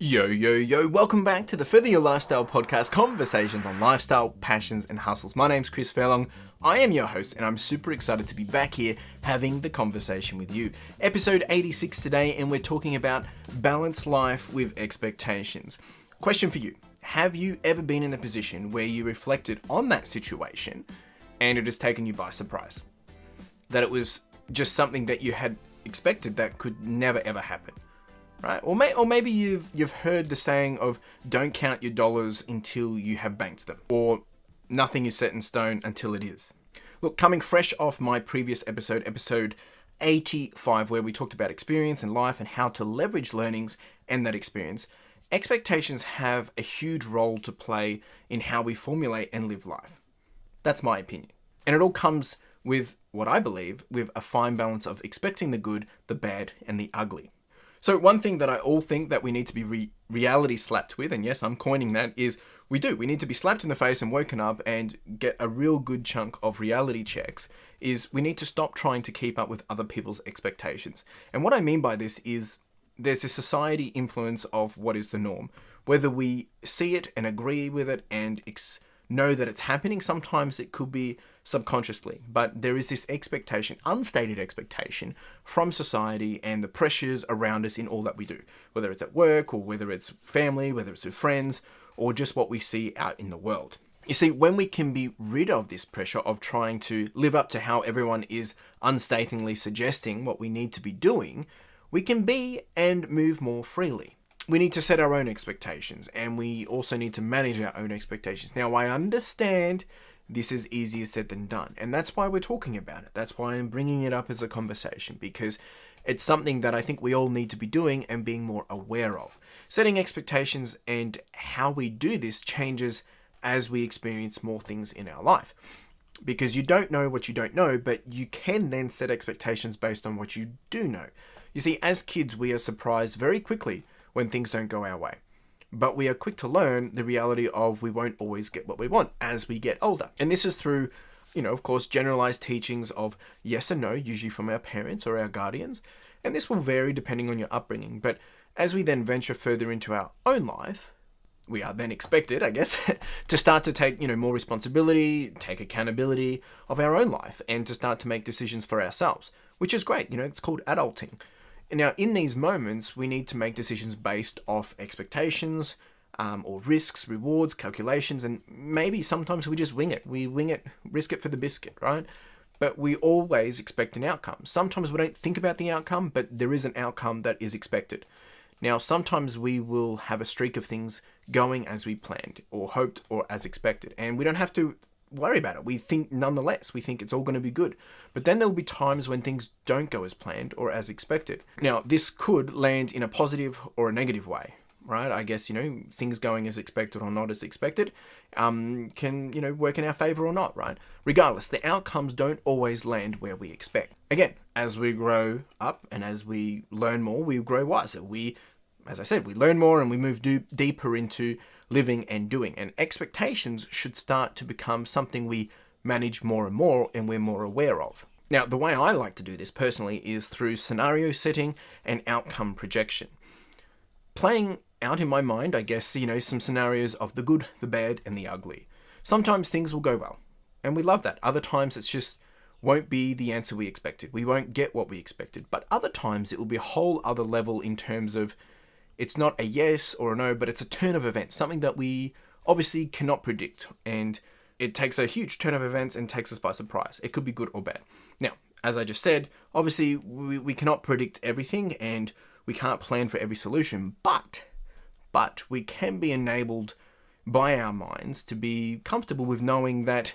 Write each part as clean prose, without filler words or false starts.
Yo, yo, yo, welcome back to the Further Your Lifestyle podcast, conversations on lifestyle, passions, and hustles. My name's Chris Fairlong. I am your host, and I'm super excited to be back here having the conversation with you. Episode 86 today, and we're talking about balanced life with expectations. Question for you. Have you ever been in a position where you reflected on that situation and it has taken you by surprise? That it was just something that you had expected that could never ever happen? Right? Or maybe you've heard the saying of don't count your dollars until you have banked them, or nothing is set in stone until it is. Look, coming fresh off my previous episode 85, where we talked about experience in life and how to leverage learnings and that experience, expectations have a huge role to play in how we formulate and live life. That's my opinion. And it all comes with what I believe with a fine balance of expecting the good, the bad, and the ugly. So one thing that I all think that we need to be reality slapped with, and yes, I'm coining that, is we need to be slapped in the face and woken up and get a real good chunk of reality checks, is we need to stop trying to keep up with other people's expectations. And what I mean by this is there's a society influence of what is the norm. Whether we see it and agree with it and know that it's happening, sometimes it could be subconsciously, but there is this expectation, unstated expectation from society and the pressures around us in all that we do, whether it's at work or whether it's family, whether it's with friends, or just what we see out in the world. You see, when we can be rid of this pressure of trying to live up to how everyone is unstatingly suggesting what we need to be doing, we can be and move more freely. We need to set our own expectations, and we also need to manage our own expectations. Now, I understand this is easier said than done, and that's why we're talking about it. That's why I'm bringing it up as a conversation, because it's something that I think we all need to be doing and being more aware of. Setting expectations and how we do this changes as we experience more things in our life. Because you don't know what you don't know, but you can then set expectations based on what you do know. You see, as kids, we are surprised very quickly when things don't go our way. But we are quick to learn the reality of we won't always get what we want as we get older. And this is through, of course, generalized teachings of yes and no, usually from our parents or our guardians. And this will vary depending on your upbringing. But as we then venture further into our own life, we are then expected, I guess, to start to take, more responsibility, take accountability of our own life, and to start to make decisions for ourselves, which is great. It's called adulting. Now, in these moments, we need to make decisions based off expectations, or risks, rewards, calculations, and maybe sometimes we just wing it. We wing it, risk it for the biscuit, right? But we always expect an outcome. Sometimes we don't think about the outcome, but there is an outcome that is expected. Now, sometimes we will have a streak of things going as we planned, or hoped, or as expected, and we don't have to worry about it. We think nonetheless, we think it's all going to be good. But then there will be times when things don't go as planned or as expected. Now, this could land in a positive or a negative way, right? I guess, things going as expected or not as expected can, work in our favor or not, right? Regardless, the outcomes don't always land where we expect. Again, as we grow up and as we learn more, we grow wiser. As I said, we learn more and we move deeper into living and doing. And expectations should start to become something we manage more and more and we're more aware of. Now, the way I like to do this personally is through scenario setting and outcome projection. Playing out in my mind, I guess, some scenarios of the good, the bad, and the ugly. Sometimes things will go well, and we love that. Other times it's just won't be the answer we expected. We won't get what we expected. But other times it will be a whole other level in terms of it's not a yes or a no, but it's a turn of events, something that we obviously cannot predict. And it takes a huge turn of events and takes us by surprise. It could be good or bad. Now, as I just said, obviously we cannot predict everything and we can't plan for every solution, but we can be enabled by our minds to be comfortable with knowing that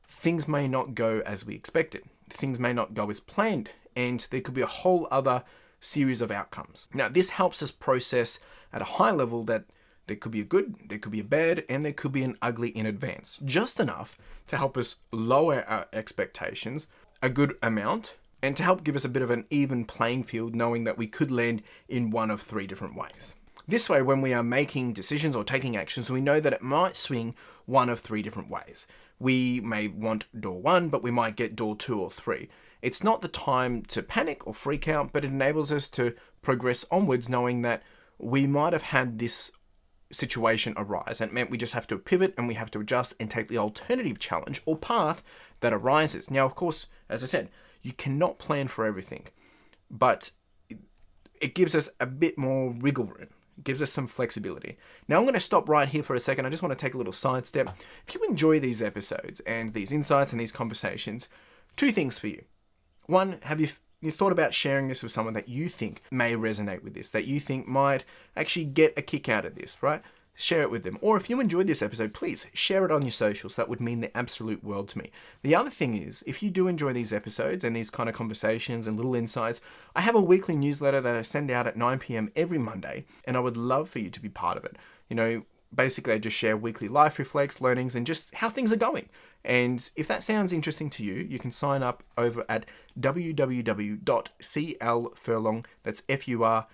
things may not go as we expected. Things may not go as planned, and there could be a whole other series of outcomes. Now, this helps us process at a high level that there could be a good, there could be a bad, and there could be an ugly in advance. Just enough to help us lower our expectations a good amount, and to help give us a bit of an even playing field, knowing that we could land in one of three different ways. This way, when we are making decisions or taking actions, we know that it might swing one of three different ways. We may want door one, but we might get door 2 or 3. It's not the time to panic or freak out, but it enables us to progress onwards knowing that we might have had this situation arise, and it meant we just have to pivot and we have to adjust and take the alternative challenge or path that arises. Now, of course, as I said, you cannot plan for everything, but it gives us a bit more wiggle room. It gives us some flexibility. Now I'm going to stop right here for a second. I just want to take a little sidestep. If you enjoy these episodes and these insights and these conversations, two things for you. One, have you thought about sharing this with someone that you think may resonate with this, that you think might actually get a kick out of this, right? Share it with them. Or if you enjoyed this episode, please share it on your socials. That would mean the absolute world to me. The other thing is, if you do enjoy these episodes and these kind of conversations and little insights, I have a weekly newsletter that I send out at 9 p.m. every Monday, and I would love for you to be part of it. Basically I just share weekly life reflects, learnings, and just how things are going. And if that sounds interesting to you, you can sign up over at www.clfurlong, that's FURLONG.com.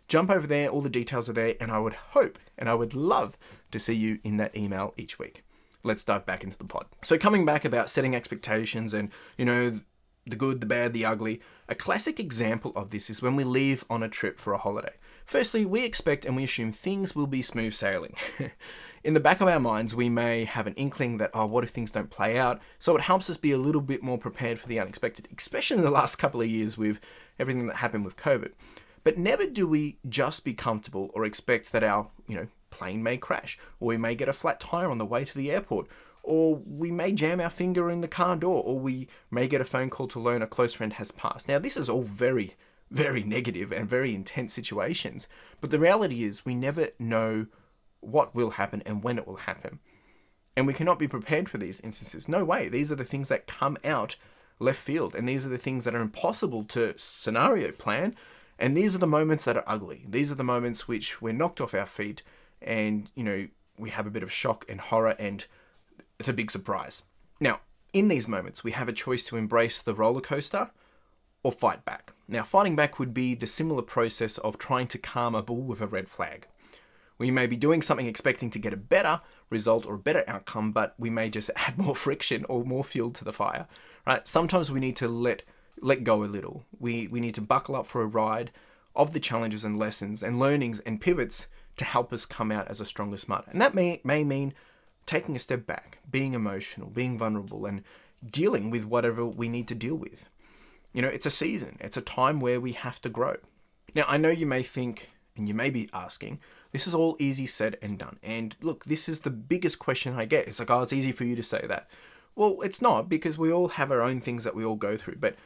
Jump over there, all the details are there, and I would hope and I would love to see you in that email each week. Let's dive back into the pod. So coming back about setting expectations and, the good, the bad, the ugly, a classic example of this is when we leave on a trip for a holiday. Firstly, we expect and we assume things will be smooth sailing. In the back of our minds, we may have an inkling that, what if things don't play out? So it helps us be a little bit more prepared for the unexpected, especially in the last couple of years with everything that happened with COVID. But never do we just be comfortable or expect that our, plane may crash, or we may get a flat tire on the way to the airport, or we may jam our finger in the car door, or we may get a phone call to learn a close friend has passed. Now, this is all very, very negative and very intense situations, but the reality is we never know what will happen and when it will happen. And we cannot be prepared for these instances. No way. These are the things that come out left field, and these are the things that are impossible to scenario plan, and these are the moments that are ugly. These are the moments which we're knocked off our feet, and, we have a bit of shock and horror, and it's a big surprise. Now, in these moments, we have a choice to embrace the roller coaster or fight back. Now, fighting back would be the similar process of trying to calm a bull with a red flag. We may be doing something expecting to get a better result or a better outcome, but we may just add more friction or more fuel to the fire, right? Sometimes we need to let go a little. We need to buckle up for a ride of the challenges and lessons and learnings and pivots to help us come out as a stronger, smarter. And that may mean taking a step back, being emotional, being vulnerable, and dealing with whatever we need to deal with. It's a season. It's a time where we have to grow. Now, I know you may think, and you may be asking, this is all easy said and done. And look, this is the biggest question I get. It's like, it's easy for you to say that. Well, it's not, because we all have our own things that we all go through. But,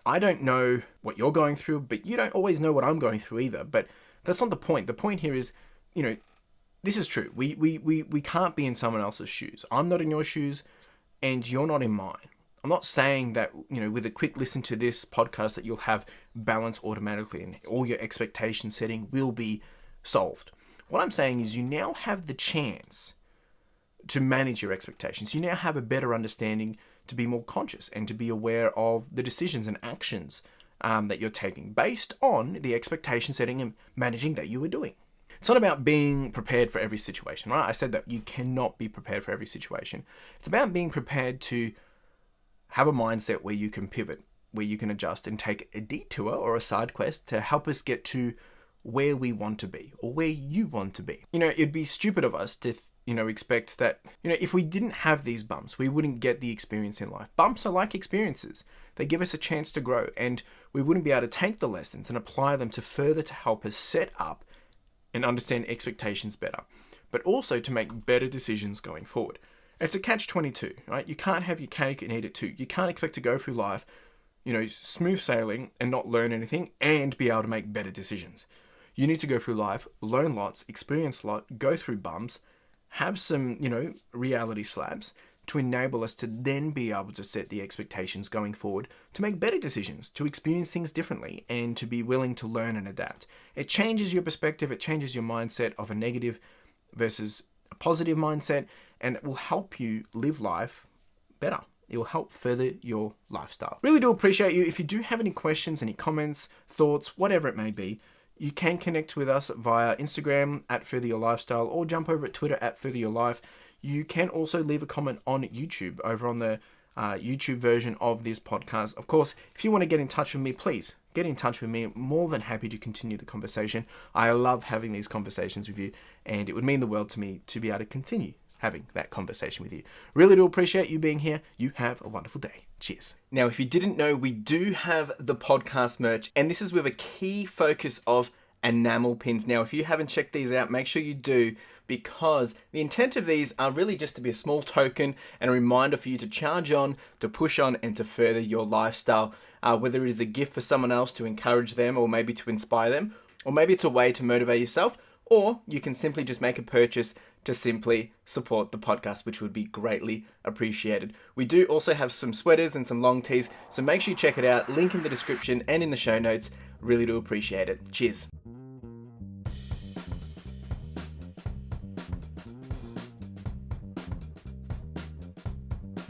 I don't know what you're going through, but you don't always know what I'm going through either. But that's not the point. The point here is, this is true. We can't be in someone else's shoes. I'm not in your shoes, and you're not in mine. I'm not saying that, with a quick listen to this podcast that you'll have balance automatically and all your expectation setting will be solved. What I'm saying is you now have the chance to manage your expectations. You now have a better understanding to be more conscious and to be aware of the decisions and actions that you're taking based on the expectation setting and managing that you were doing. It's not about being prepared for every situation, right? I said that you cannot be prepared for every situation. It's about being prepared to have a mindset where you can pivot, where you can adjust and take a detour or a side quest to help us get to where we want to be or where you want to be. It'd be stupid of us to expect that, if we didn't have these bumps, we wouldn't get the experience in life. Bumps are like experiences. They give us a chance to grow, and we wouldn't be able to take the lessons and apply them to further to help us set up and understand expectations better, but also to make better decisions going forward. It's a catch-22, right? You can't have your cake and eat it too. You can't expect to go through life, smooth sailing and not learn anything and be able to make better decisions. You need to go through life, learn lots, experience a lot, go through bumps, have some, reality slaps to enable us to then be able to set the expectations going forward to make better decisions, to experience things differently, and to be willing to learn and adapt. It changes your perspective, it changes your mindset of a negative versus a positive mindset, and it will help you live life better. It will help further your lifestyle. Really do appreciate you. If you do have any questions, any comments, thoughts, whatever it may be, you can connect with us via Instagram at Further Your Lifestyle or jump over at Twitter at Further Your Life. You can also leave a comment on YouTube over on the YouTube version of this podcast. Of course, if you want to get in touch with me, please get in touch with me. I'm more than happy to continue the conversation. I love having these conversations with you, and it would mean the world to me to be able to continue having that conversation with you. Really do appreciate you being here. You have a wonderful day. Cheers. Now, if you didn't know, we do have the podcast merch, and this is with a key focus of enamel pins. Now, if you haven't checked these out, make sure you do, because the intent of these are really just to be a small token and a reminder for you to charge on, to push on, and to further your lifestyle. Whether it is a gift for someone else to encourage them, or maybe to inspire them, or maybe it's a way to motivate yourself, or you can simply just make a purchase to simply support the podcast, which would be greatly appreciated. We do also have some sweaters and some long tees, so make sure you check it out. Link in the description and in the show notes. Really do appreciate it. Cheers.